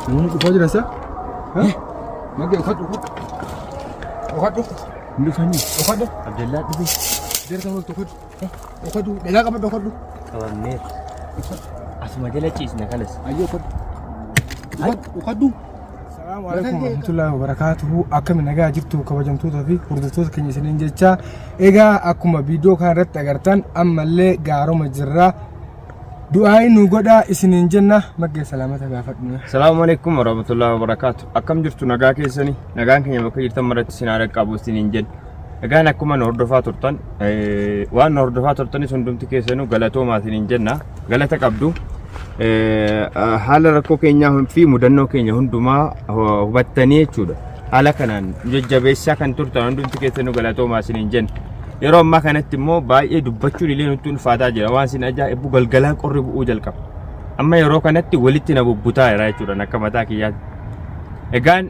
نون كفاجر هسه ها ما جاي أخذ من فهمي أخذ عبد الله دبي دير كمان تأخذ أخذ لا قبل أخذ كوامير اسمع جلتي اسمه خلاص أيوه أخذ السلام عليكم ورحمة الله وبركاته أكمل نجا جبتو كوجمتو تفي وردتو كني سنين جتة إيجا أكو ما فيديو كان رت أجرتان أما اللي جارو مجرا دعاء نوجدا سنين جنة مجد سلامة كافتنا السلام عليكم ورحمة الله وبركاته أكم جرتو نجا كيسني نجا كني بكير تمرت سنارك أبو سنين جد نجا نكو ما نوردفا ترتان وان نوردفا ترتاني سندوم تكيسنو غلطو ما سنين جنة غلطك أبدو haala rakkoo keenyaa fi mudannoo keenya hundumaa hubattanii jechuudha. Haala kanaan jajjabeessaa kan turtan hundumti keessanuu galatoomaa isiniin jenna. Yeroo ammaa kanatti immoo baay'ee dubbachuun illee nutti ulfaataa jira. Waan isin ajaa'ibu galgalaa qorri bu'uu jalqaba. Amma yeroo kanatti walitti na bubbutaa jira jechuudha akka mataa kiyyaatti. Egaan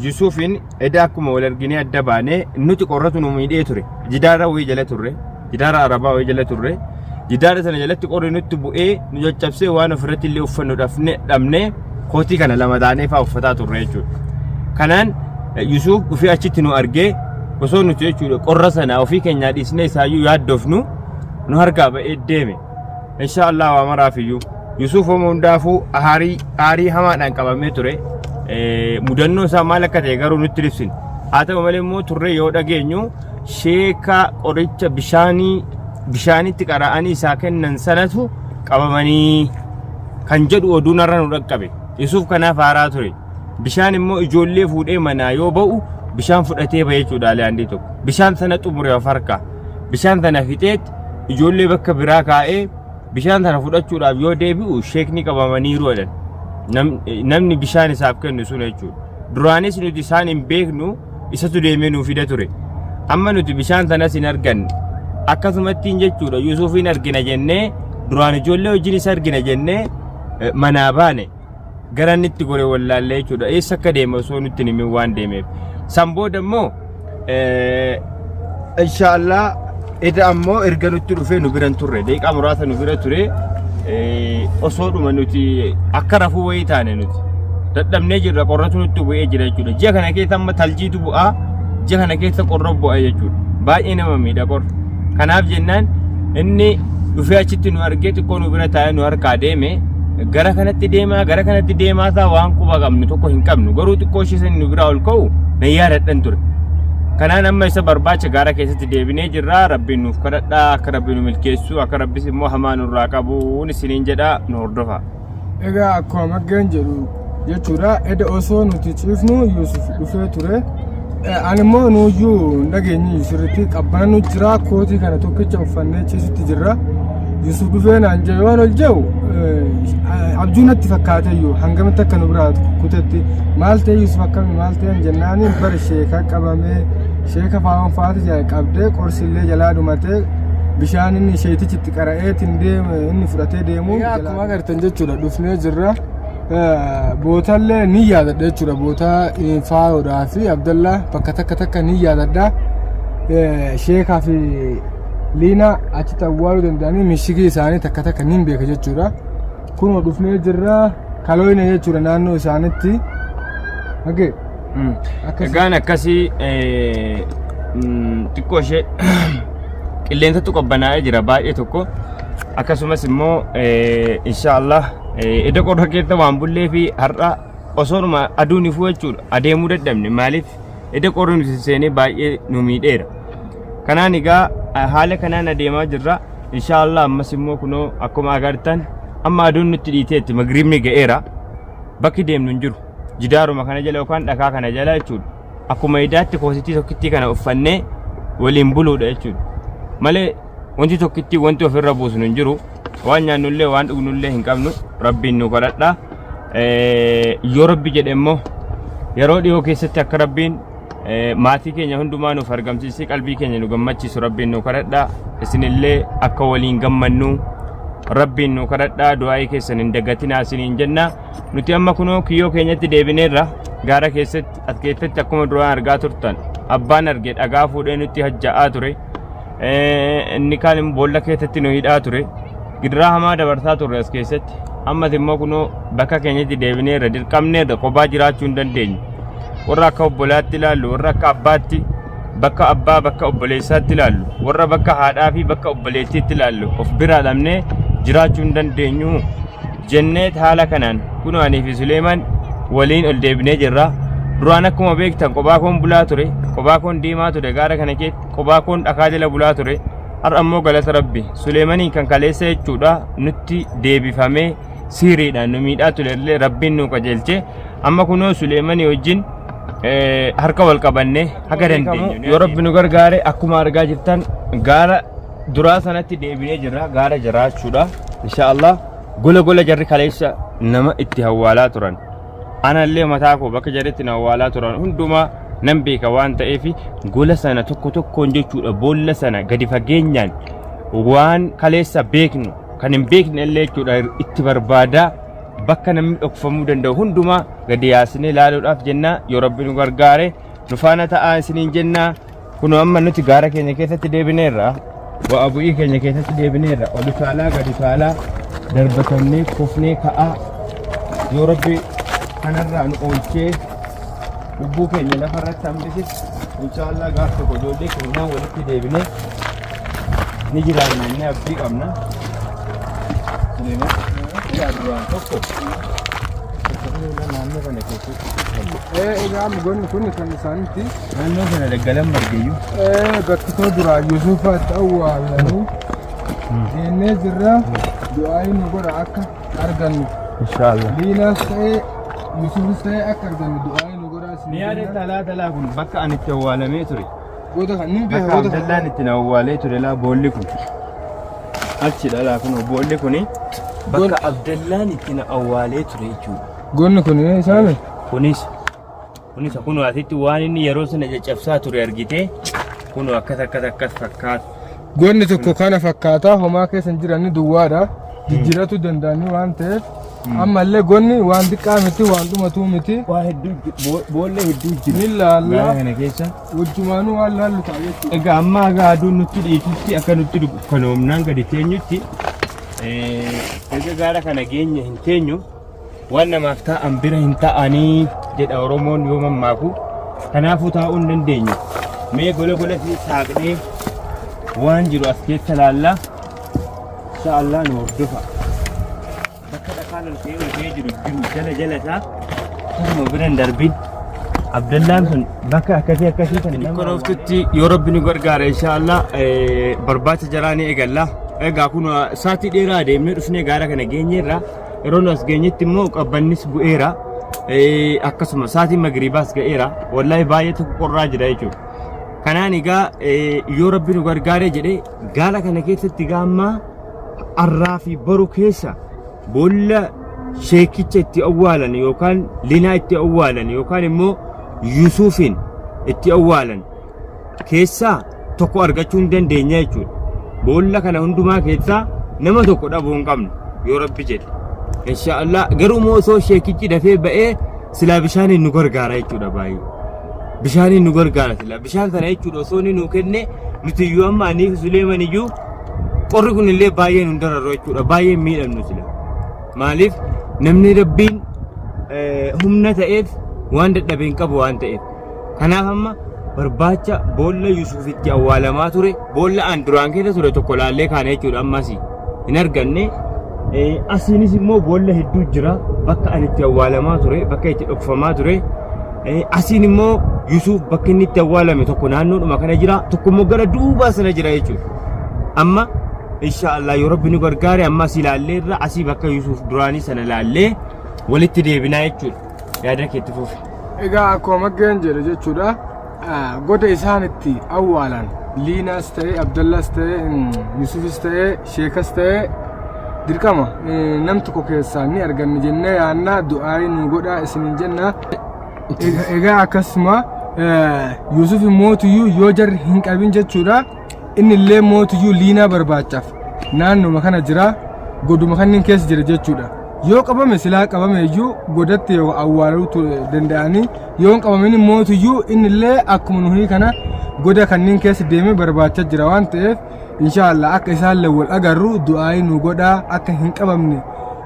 Yusufiin eda akkuma wal arginee adda baanee nuti qorratu nu miidhee ture. Jidaara wayii jala turre. Jidaara arabaa wayii jala turre. Jidaara sana jalatti qorri nutti bu'ee nu caccabsee waan ofirratti illee uffannuudhaaf dhabnee kootii kana lama taanee fa'aa uffataa turre jechuudha. Kanaan Yusuf dhufee achitti nu argee osoo nuti jechuudha qorra sana ofii keenyaa dhiisnee isaayyuu yaaddofnu nu harkaa ba'ee deeme. Inshaallah waa maraafiyyuu Yusuf homo hundaafuu aarii hamaadhaan qabamee ture. Mudannoo isaa maal akka ta'e garuu nutti ibsine. Haa ta'u malee immoo turre yoo dhageenyu sheeka qoricha bishaanitti qara'anii isaa kennan sanatu qabamanii kan jedhu oduun irra nu dhaqqabe. Yusuf kanaaf haaraa ture. Bishaan immoo ijoollee fuudhee manaa yoo ba'u bishaan fudhatee ba'ee jechuudha leandii tokko. Bishaan sana xumure of harkaa. Bishaan sana fixeet ijoollee bakka biraa kaa'ee bishaan sana fudhachuudhaaf yoo deebi'u sheekni qabamaniiru jedhan. Namni bishaan isaaf kennu sun jechuudha. Duraanis nuti isaan hin beeknu isatu deemee nuuf fida ture. Amma nuti bishaan sanas hin arganne. Akkasumatti jechuudha Yusufiin argina jennee duraan ijoollee wajjin isa argina jennee manaa baane garannitti gore wallaallee jechuudha. Eessa akka deema osoo nutti hin himin waan deemeef. San booda immoo inshaallah eda ammoo erga nutti dhufee nu biran turre daqiiqaa muraasa nu bira ture osoo dhuma nuti akka rafuu wayii taane nuti dadhabnee jirra qorratu nutti bu'ee jira jechuudha. Ji'a kana keessa amma taljiitu bu'aa ji'a kana keessa qorra bu'aa jechuudha. Baay'ee nama miidha qorra. Kanaaf jennaan inni dhufee achitti nu argee xiqqoo nu bira taa'ee nu harkaa deeme gara kanatti deemaa isaa waan quba qabnu tokko hin qabnu garuu xiqqoo ishiisan nu biraa ol ka'u na yaadadhan ture. Kanaan amma isa barbaacha gaara keessatti deebinee jirra. Rabbiin nuuf kadhadhaa akka rabbiin nu milkeessu akka rabbis immoo hamaa nurraa qabuun isiniin jedhaa nu hordofaa. Egaa akkuma maggeen jedhu jechuudha eda osoo nuti ciifnu Yusuf dhufee ture. Ani immoo nuuyyuu dhageenyi sirriitti qabbana nu jira kootii kana tokkicha uffannee ciisutti jirra. Yusuf dhufee naan jedhe waan ol jedhu abjuu natti fakkaateyyuu hangamitti akka nu biraa kutetti maal ta'e Yusuf akkami maal ta'e jennaani bara sheeka qabamee sheeka faawwan faati qabdee qorsillee jalaa dhumatee bishaan inni sheetichitti qara'eetiin deeme inni fudhatee deemu. Akkuma agartan jechuudha dhufnee jirra. Bootallee ni yaadadha jechuudha boota faayoodhaa fi Abdallah bakka takka ni yaadadha. Sheekaa fi Liina achitti awwaaluu danda'anii mishigii isaanii takka ni beeka jechuudha. Kunoo dhufnee jirra kalooyne jechuudha naannoo isaanitti. Egaan akkasii xiqqoo ishee qilleensatu qabbanaa'ee jira baay'ee tokko. Akkasumas immoo inshaallah eda qorra keessa waan bullee fi har'a osoonuma aduun ifuu jechuudha adeemuu dadhabne maaliif eda qorri nuti seenee baay'ee nu miidheera. Kanaan egaa haala kanaan adeemaa jirra. Inshaallah ammas immoo kunoo akkuma agartan amma aduun nutti dhiiteetti magribni ga'eera. Bakki deemnu hin jiru. Jidaaruma kana jala yookaan dhakaa kana jala jechuudha. Akkuma idaatti koositii tokkittii kana uffannee waliin buluudha jechuudha. Malee wanti tokkittii wanti ofirra buusnu hin jiru. Waan nyaannullee waan dhugnullee hin qabnu rabbiin nu kadhadhaa. Yoo rabbi jedhe immoo yeroo dhiyoo keessatti akka rabbiin maatii keenya hundumaa nuuf argamsiisee qalbii keenya nu gammachiisu rabbiin nu kadhadhaa. Isinillee akka waliin gammannu rabbiin nu kadhadhaa. Du'aa'ii keessan hin dagatinaa isiniin jenna. Nuti amma kunoo kiyyoo keenyatti deebineerra gaara keessatti as keessatti akkuma duraan argaa turtan abbaan argee dhagaa fuudhee nutti hajja'aa ture. Inni kaan boolla keessatti nu hidhaa ture. Gidiraa hamaa dabarsaa turre as keessatti. amma immoo kunoo bakka keenyatti deebineerra dirqamneerra kophaa jiraachuu hin dandeenyu warra akka obbolaatti ilaallu warra akka abbaatti bakka abbaa bakka obboleessaatti ilaallu warra bakka haadhaa fi bakka obboleettiitti ilaallu of biraa dhabnee jiraachuu hin dandeenyu jennee haala kanaan kunoo anii fi Suleemaan waliin ol deebinee jirra. Duraan akkuma beektan kophaa koon bulaa ture kophaa koon diimaa ture gaara kana keessa kophaa koon dhakaa jala bulaa ture har'a ammoo galata rabbi Suleemanii kan kaleessa jechuudha nutti deebifamee siriidhaan nu miidhaa turellee rabbiin nu qajeelche amma kunoo Suleemanii wajjin harka wal qabannee haga dandeenyu yoo rabbi nu gargaare akkuma argaa jirtan gaara duraa sanatti deebinee jirra gaara jiraachuudha inshaallah gola jarri kaleessa nama itti hawwaalaa turan anallee mataa koo bakka jarritti na hawwaalaa turan hundumaa nan beeka waan ta'eef gola sana tokkoon jechuudha boolla sana gadi fageenyaan waan kaleessa beeknu kan hin beekne illee jechuudha itti barbaada bakka namni dhokfamuu danda'u hundumaa gadi yaasnee ilaaluudhaaf jenna yoo rabbi nu gargaare nu faana ta'aa isiniin jenna kunoo amma nuti gaara keenya keessatti deebineerra bu'aa bu'ii keenya keessatti deebineerra ol utaalaa gadi utaalaa darbatannee kufnee ka'aa yoo rabbi kanarraa nu oolchee lubbuu keenya lafarratti hambise inshaallah gaafa tokko ijoollee keenyaan walitti deebinee ni jiraanna inni abdii qabna. Egaa mugonni kun kan isaanitti naannoo kana daggalan margeyyuu bakki too duraa Yuusufaatti awwaalanii deennee jirra du'aayi nu godha akka argannu inshaallah Liinaas ta'ee Yuusufis ta'ee akka argannu du'aayi nu godha ni yaada talaa kun bakka ani itti awwaalamee ture goota kan ni beeku bakka Abdallaan itti na awwaalee ture laa boolli kun achi dhalaa kun boolli kuni bakka Abdallaan itti na awwaalee ture jechuudha. Gonni kun isaani kunis kun asitti waan inni yeroo sana caccabsaa ture argite kun akkas fakkaata. Gonni tokko kana fakkaata homaa keessa hin jiran duwwaadha jijjiiratu danda'anii waan ta'eef ammallee gonni waan xiqqaa miti waan dhumatu miti waa hedduu boolla hedduu jira ni laalla kana keessa wajjumaanuu waan laallu ta'a jechuudha. Egaa amma haga aduun nutti dhiitutti akka nutti dukkanoomnaan gadi teenyutti egaa gaara kana geenya hin teenyu waan namaaf ta'an bira hin ta'anii jedha Oromoon yoo mammaaku kanaafuu taa'uu hin dandeenyu mee gola fi saaqnee waan jiru as keessa laalla inshaallah nu hordofa bakka dhakaan ol ta'ee jiru jala isaa akkuma biran darbin Abdallaan sun bakka akkasii kan nama konooftutti yoo rabbi nu gargaare inshaallah barbaacha jaraa ni eegalla. Egaa kun saatii dheeraa deemnee dhufnee gaara kana geenyeerra yeroo nu as geenyetti immoo qabbannis bu'eera akkasuma saatii magriibaas ga'eera wallahi baay'ee qorraa jira jechuudha. Kanaan egaa yoo rabbi nu gargaare jedhee gaara kana keessatti gaammaa arraa fi boru keessa boolla sheekicha itti awwaalan yookaan linaa itti awwaalan yookaan immoo Yuusufin itti awwaalan keessaa tokko argachuu hin dandeenya jechuudha. Boolla kana hundumaa keessaa nama tokko dhabuu hin qabnu yoo rabbi jedhe inshaallah garuu moo osoo sheekichi dafee ba'ee silaa bishaaniin nu gargaara jechuudha baay'ee bishaaniin nu gargaara silaa bishaan kana jechuudha osoo inni nu kenne nuti iyyuu amma anii fi Suleeman iyyuu qorri kun illee baay'ee nu dararru jechuudha baay'ee miidhamnu silaa maaliif namni rabbiin humna ta'eef waan dadhabeen qabu waan ta'eef kanaaf amma barbaacha boolla Yuusufitti awwaalamaa ture boolla aan duraan keessa ture tokko laallee kaane jechuudha ammas hin arganne asiinis immoo boolla hedduu jira bakka ani itti awwaalamaa ture bakka itti dhokfamaa ture asiin immoo Yuusuf bakka inni itti awwaalame tokko naannoodhuma kana jira tokko immoo gara duubaa sana jira jechuudha amma inshaallah yoo rabbi nu gargaare amma asii laalleerra asii bakka Yuusuf duraanii sana laallee walitti deebinaa jechuudha yaada keetti fuufi. Egaa akkuma geen jedhe jechuudha goda isaanitti awwaalan Liinaas ta'ee Abdallaas ta'ee Yuusufis ta'ee Sheekas ta'ee dirqama nam tokko keessaa ni arganne jennee yaannaa du'aayi nu godhaa isiniin jenna. Egaa akkasuma Yuusuf mootiyyuu yoo jarri hin qabin jechuudha inni illee mootiyyuu Liinaa barbaachaaf naannuma kana jira goduma kanneen keessa jira jechuudha. Yoo qabame silaa qabame iyyuu godatti yoo awwaaluu danda'anii yoo qabamin mootiyyuu inni illee akkuma nuyi kana goda kanneen keessa deemee barbaacha jira waan ta'eef inshaallah akka isaan wal agarru du'aayi nu godhaa akka hin qabamne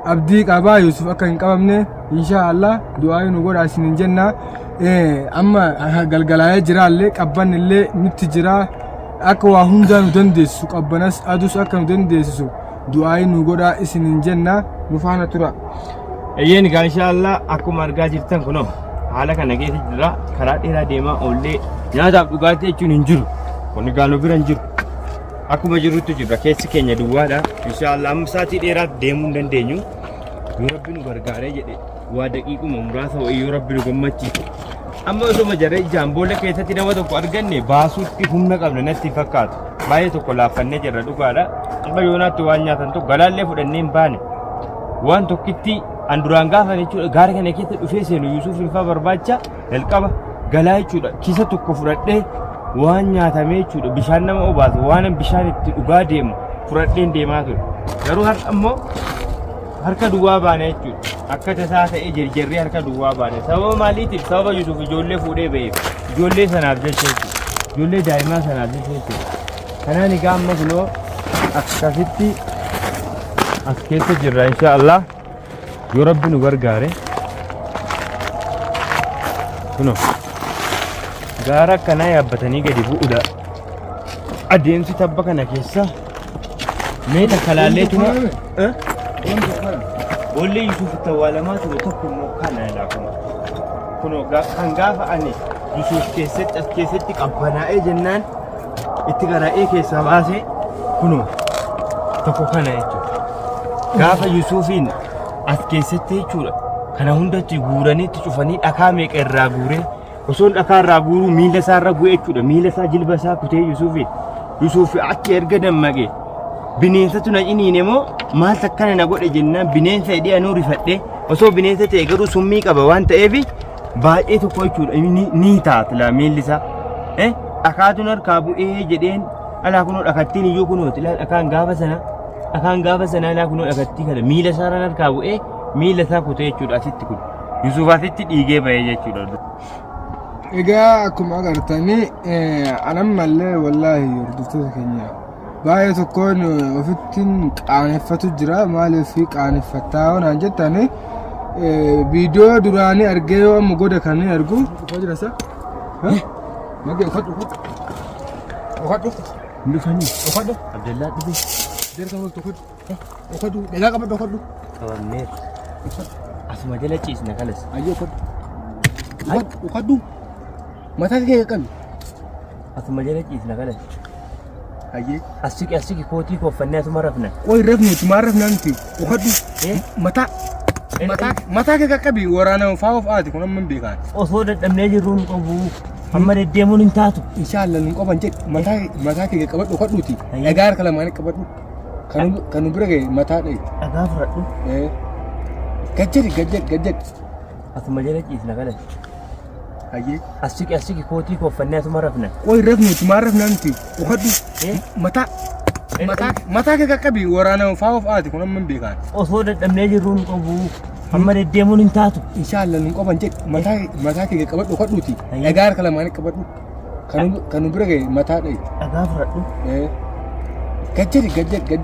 abdii qabaa Yusuf akka hin qabamne inshaallah du'aa nu godha isinin jenna amma galgalaa'ee jiraallee qabbanillee nutti jira akka waa hundaa nu dandeessisu qabbanas adus akka nu dandeessisu du'aa nu godha isinin jenna nu faana tura. Eeyyeen egaa inshaallah akkuma argaa jirtan kunoo haala kana keessa jira karaa dheeraa deemaa oollee nyaataaf dhugaatii jechuun hin jiru kun egaa nu bira hin jiru akkuma jirutti jirra keessi keenya duwwaadha inshaallah amma sa'aatii dheeraaf deemuu hin dandeenyu yoo rabbi nu gargaaree jedhe waa daqiiquma muraasa wayii yoo rabbi nu gammachiise amma osoo jarree ijaan boolla keessatti nama tokko arganne baasuutti humna qabna natti fakkaatu baay'ee tokko laaffannee jirra dhugaadha amma yoonaatti waan nyaatan tokko galaallee fudhannee hin baane waan tokkitti an duraan gaafa jechuudha gaara kana keessa dhufee seenu Yusuf ilfaa barbaacha jalqaba galaa jechuudha kisa tokko fudhadhee waan nyaatamee jechuudha bishaan nama obaasu waan bishaan itti dhugaa deemu fudhadheen deemaa ture garuu har'a ammoo harka duwwaa baane jechuudha akka tasaa ta'ee jarjarree harka duwwaa baane sababa maaliitiif sababa Yusuf ijoollee fuudhee ba'eef ijoollee sanaaf jecha jechuudha ijoollee daa'imaa sanaaf jecha jechuudha kanaan egaa amma kunoo akkasitti as keessa jirra inshaallah yoo rabbi nu gargaare kuno gaara akkanaa yaabbatanii gadi bu'uudha adeemsi tabba kana keessa meeta kalaalleetuma boollee Yusuf itti awwaalamaa ture tokko immoo kana ilaa kuno kan gaafa ani Yusuf keessatti as keessatti qabbanaa'ee jennaan itti garaa'ee keessaa baasee kuno tokko kana jechuudha gaafa Yusufiin as keessatti jechuudha kana hundatti guuraniitti cufanii dhakaa meeqa irraa guuree osoo dhakaa irraa guuruu miila isaa irra bu'ee jechuudha miila isaa jilba isaa kutee Yusuf achi erga dammaqee bineensatu na ciniine moo maal takkana na godhe jennaan bineensa hidhee anuu rifadhee osoo bineensa ta'e garuu summii qaba waan ta'eef baay'ee tokko jechuudha ni taatila miilli isaa dhakaatuun harkaa bu'ee jedheen alaa kunoo dhakattiin iyyuu kunoo dhakaan gaafa sana alaa kunoo dhakattii kana miila isaa irraan harkaa bu'ee miila isaa kutee jechuudha asitti kun Yusuf asitti dhiigee ba'ee jechuudha. Egaa akkuma agartanii anammallee wallaahi hordoftoota keenya baay'ee tokkoon ofittiin qaaneffatu jira maaliif qaaneffattaa naan jettanii viidiyoo duraanii argee yoo amma goda kan argu dhufaa jira isa magee uffadhu Abdallaa dhufe deerta wal uffadhu dheeraa qabadhu uffadhu qabamneer asuma jala ciisna kanas ayyoo uffadhu mataa kee qabi asuma jala ciisna kanas ayyee asiki kootii koffannee asuma rafna qoy rafnuti maa rafnaanti uffadhu mataa kee qaqqabi waraana faa'oof aati kun amma hin beekaan osoo dadhabnee jirruun qabu amma deddeemuun hin taatu inshaallah nun qaban jedhe mataa kee qabadhu uffadhuuti dhagaa harka lamaan qabadhu kan nu bira ga'e mataa dha'i dhagaa fudhadhu gajjadi asuma jala ciisna kanas ayyee asiki kootii koffannee asuma rafna qoy rafnuti maa rafnaanti uffadhu mataa kee qaqqabi waraana faa'oof aati kun amma hin beekaan osoo dadhabnee jirruun qabu amma deddeemuun hin taatu inshaallah nun qaban jedhe mataa kee qabadhu uffadhuuti dhagaa harka lamaan qabadhu kan nu bira ga'e mataa dha'i dhagaa fudhadhu gajjadi